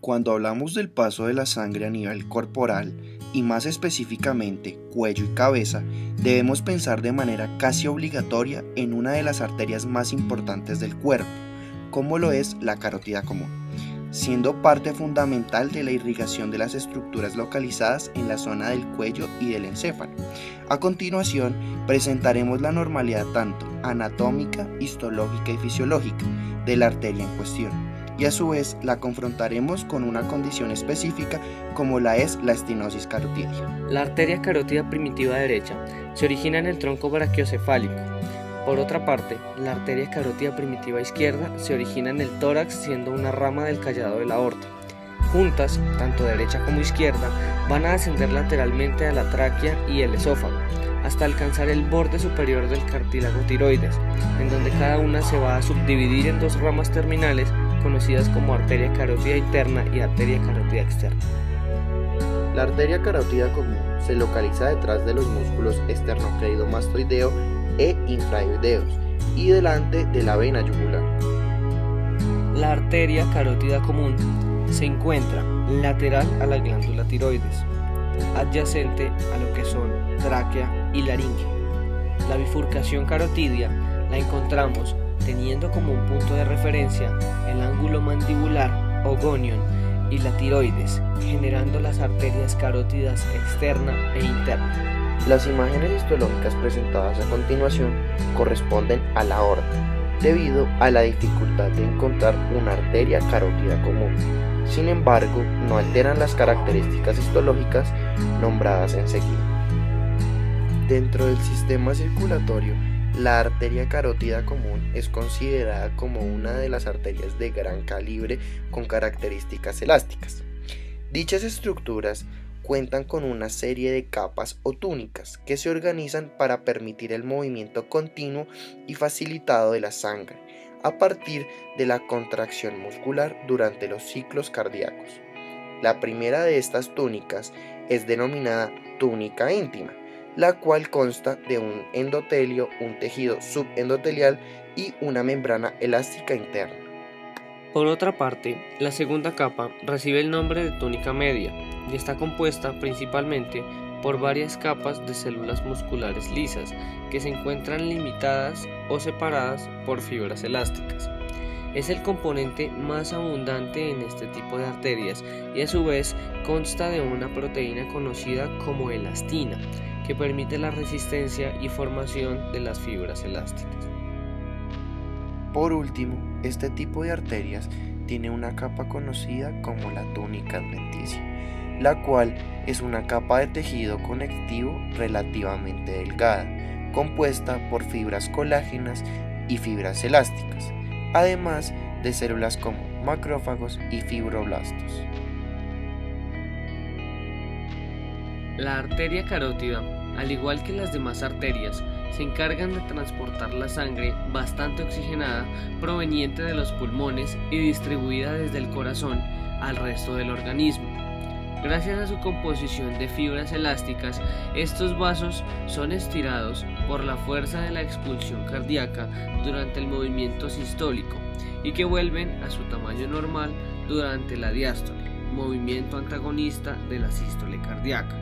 Cuando hablamos del paso de la sangre a nivel corporal, y más específicamente cuello y cabeza, debemos pensar de manera casi obligatoria en una de las arterias más importantes del cuerpo, como lo es la carótida común, siendo parte fundamental de la irrigación de las estructuras localizadas en la zona del cuello y del encéfalo. A continuación, presentaremos la normalidad tanto anatómica, histológica y fisiológica de la arteria en cuestión, y a su vez la confrontaremos con una condición específica como la es la estenosis carotidia. La arteria carótida primitiva derecha se origina en el tronco brachiocefálico. Por otra parte, la arteria carótida primitiva izquierda se origina en el tórax, siendo una rama del callado de la aorta. Juntas, tanto derecha como izquierda, van a ascender lateralmente a la tráquea y el esófago, hasta alcanzar el borde superior del cartílago tiroides, en donde cada una se va a subdividir en dos ramas terminales conocidas como arteria carótida interna y arteria carótida externa. La arteria carótida común se localiza detrás de los músculos esternocleidomastoideo e infraoideos y delante de la vena yugular. La arteria carótida común se encuentra lateral a la glándula tiroides, adyacente a lo que son tráquea y laringe. La bifurcación carotidia la encontramos teniendo como un punto de referencia el ángulo mandibular o gonion y la tiroides, generando las arterias carótidas externa e interna. Las imágenes histológicas presentadas a continuación corresponden a la aorta, debido a la dificultad de encontrar una arteria carótida común. Sin embargo, no alteran las características histológicas nombradas enseguida. Dentro del sistema circulatorio, la arteria carótida común es considerada como una de las arterias de gran calibre con características elásticas. Dichas estructuras cuentan con una serie de capas o túnicas que se organizan para permitir el movimiento continuo y facilitado de la sangre a partir de la contracción muscular durante los ciclos cardíacos. La primera de estas túnicas es denominada túnica íntima, la cual consta de un endotelio, un tejido subendotelial y una membrana elástica interna. Por otra parte, la segunda capa recibe el nombre de túnica media y está compuesta principalmente por varias capas de células musculares lisas que se encuentran limitadas o separadas por fibras elásticas. Es el componente más abundante en este tipo de arterias y a su vez consta de una proteína conocida como elastina, que permite la resistencia y formación de las fibras elásticas. Por último, este tipo de arterias tiene una capa conocida como la túnica adventicia, la cual es una capa de tejido conectivo relativamente delgada, compuesta por fibras colágenas y fibras elásticas, además de células como macrófagos y fibroblastos. La arteria carótida, al igual que las demás arterias, se encargan de transportar la sangre bastante oxigenada proveniente de los pulmones y distribuida desde el corazón al resto del organismo. Gracias a su composición de fibras elásticas, estos vasos son estirados por la fuerza de la expulsión cardíaca durante el movimiento sistólico y que vuelven a su tamaño normal durante la diástole, movimiento antagonista de la sístole cardíaca.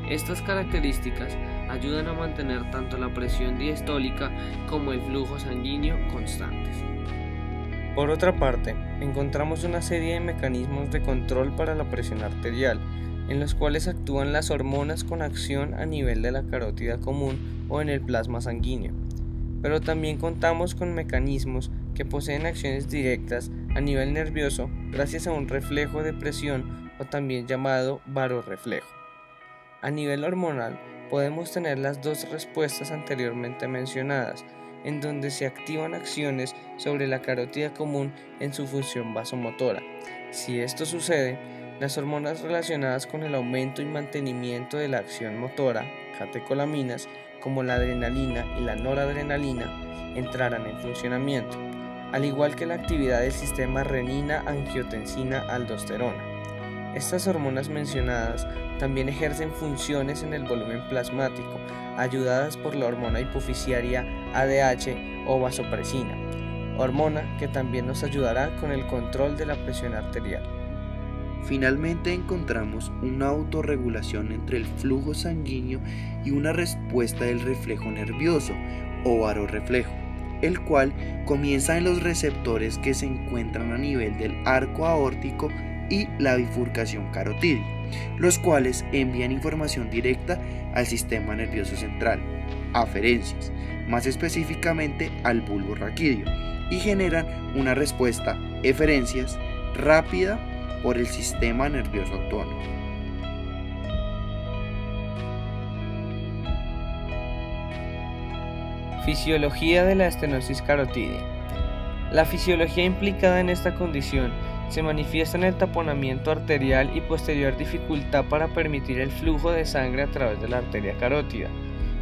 Estas características ayudan a mantener tanto la presión diastólica como el flujo sanguíneo constantes. Por otra parte, encontramos una serie de mecanismos de control para la presión arterial, en los cuales actúan las hormonas con acción a nivel de la carótida común o en el plasma sanguíneo. Pero también contamos con mecanismos que poseen acciones directas a nivel nervioso gracias a un reflejo de presión o también llamado varorreflejo. A nivel hormonal, podemos tener las dos respuestas anteriormente mencionadas, en donde se activan acciones sobre la carótida común en su función vasomotora. Si esto sucede, las hormonas relacionadas con el aumento y mantenimiento de la acción motora, catecolaminas, como la adrenalina y la noradrenalina, entrarán en funcionamiento, al igual que la actividad del sistema renina-angiotensina-aldosterona. Estas hormonas mencionadas también ejercen funciones en el volumen plasmático, ayudadas por la hormona hipofisiaria ADH o vasopresina, hormona que también nos ayudará con el control de la presión arterial. Finalmente encontramos una autorregulación entre el flujo sanguíneo y una respuesta del reflejo nervioso o varorreflejo, el cual comienza en los receptores que se encuentran a nivel del arco aórtico y la bifurcación carotidia, los cuales envían información directa al sistema nervioso central, aferencias, más específicamente al bulbo raquídeo, y generan una respuesta eferencias rápida por el sistema nervioso autónomo. Fisiología de la estenosis carotidia. La fisiología implicada en esta condición se manifiesta en el taponamiento arterial y posterior dificultad para permitir el flujo de sangre a través de la arteria carótida.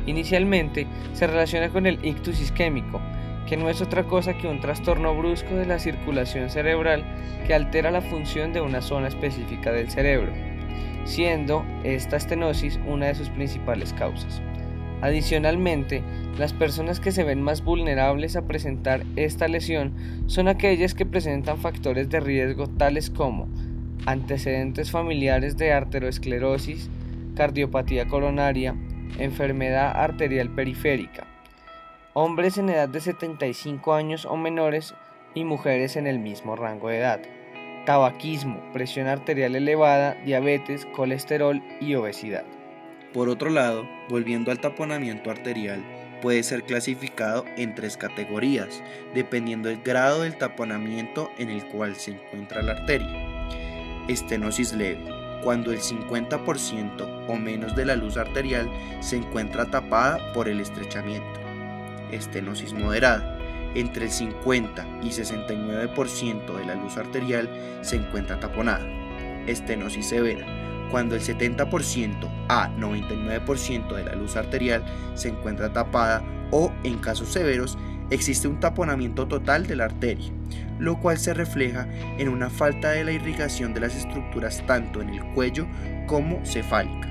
Inicialmente se relaciona con el ictus isquémico, que no es otra cosa que un trastorno brusco de la circulación cerebral que altera la función de una zona específica del cerebro, siendo esta estenosis una de sus principales causas. Adicionalmente, las personas que se ven más vulnerables a presentar esta lesión son aquellas que presentan factores de riesgo tales como antecedentes familiares de arteriosclerosis, cardiopatía coronaria, enfermedad arterial periférica, hombres en edad de 75 años o menores y mujeres en el mismo rango de edad, tabaquismo, presión arterial elevada, diabetes, colesterol y obesidad. Por otro lado, volviendo al taponamiento arterial, puede ser clasificado en 3 categorías, dependiendo del grado del taponamiento en el cual se encuentra la arteria. Estenosis leve, cuando el 50% o menos de la luz arterial se encuentra tapada por el estrechamiento. Estenosis moderada, entre el 50 y 69% de la luz arterial se encuentra taponada. Estenosis severa, cuando el 70% a 99% de la luz arterial se encuentra tapada o, en casos severos, existe un taponamiento total de la arteria, lo cual se refleja en una falta de la irrigación de las estructuras tanto en el cuello como cefálicas.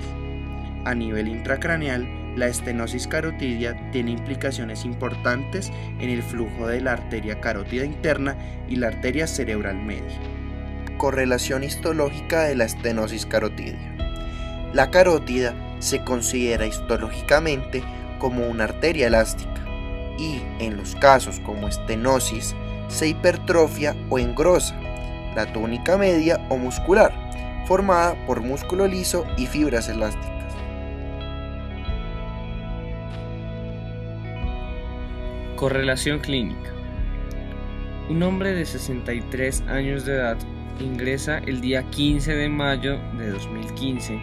A nivel intracraneal, la estenosis carotidia tiene implicaciones importantes en el flujo de la arteria carótida interna y la arteria cerebral media. Correlación histológica de la estenosis carotidia. La carótida se considera histológicamente como una arteria elástica y, en los casos como estenosis, se hipertrofia o engrosa la túnica media o muscular, formada por músculo liso y fibras elásticas. Correlación clínica. Un hombre de 63 años de edad ingresa el día 15 de mayo de 2015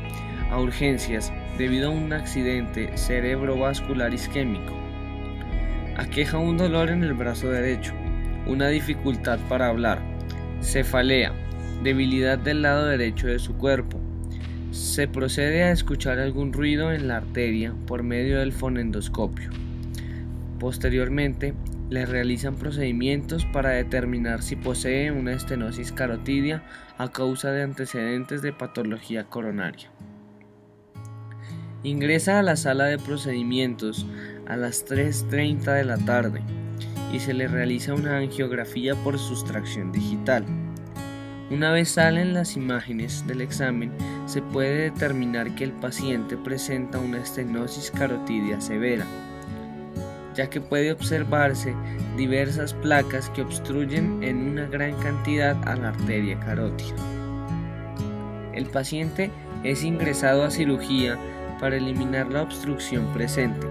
a urgencias debido a un accidente cerebrovascular isquémico. Aqueja un dolor en el brazo derecho, una dificultad para hablar, cefalea, debilidad del lado derecho de su cuerpo. Se procede a escuchar algún ruido en la arteria por medio del fonendoscopio. Posteriormente, le realizan procedimientos para determinar si posee una estenosis carotidia a causa de antecedentes de patología coronaria. Ingresa a la sala de procedimientos a las 3:30 de la tarde y se le realiza una angiografía por sustracción digital. Una vez salen las imágenes del examen, se puede determinar que el paciente presenta una estenosis carotidia severa, ya que puede observarse diversas placas que obstruyen en una gran cantidad a la arteria carótida. El paciente es ingresado a cirugía para eliminar la obstrucción presente.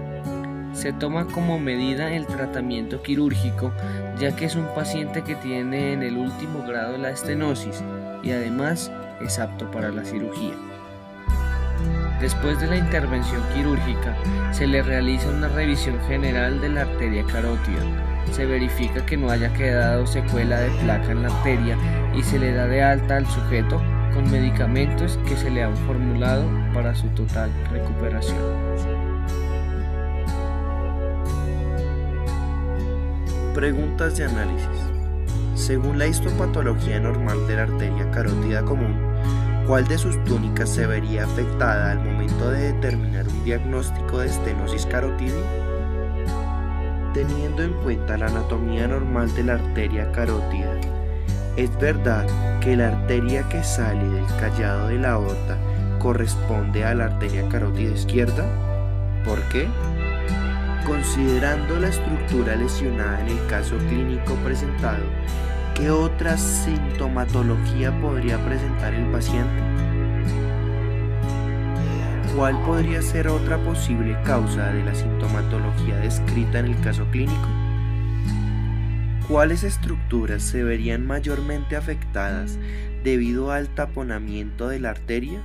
Se toma como medida el tratamiento quirúrgico, ya que es un paciente que tiene en el último grado la estenosis y además es apto para la cirugía. Después de la intervención quirúrgica, se le realiza una revisión general de la arteria carótida. Se verifica que no haya quedado secuela de placa en la arteria y se le da de alta al sujeto con medicamentos que se le han formulado para su total recuperación. Preguntas de análisis. Según la histopatología normal de la arteria carótida común, ¿cuál de sus túnicas se vería afectada al momento de determinar un diagnóstico de estenosis carotidia? Teniendo en cuenta la anatomía normal de la arteria carótida, ¿Es verdad que la arteria que sale del callado de la aorta corresponde a la arteria carótida izquierda? ¿Por qué? Considerando la estructura lesionada en el caso clínico presentado, ¿qué otra sintomatología podría presentar el paciente? ¿Cuál podría ser otra posible causa de la sintomatología descrita en el caso clínico? ¿Cuáles estructuras se verían mayormente afectadas debido al taponamiento de la arteria?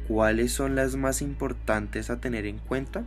¿Cuáles son las más importantes a tener en cuenta?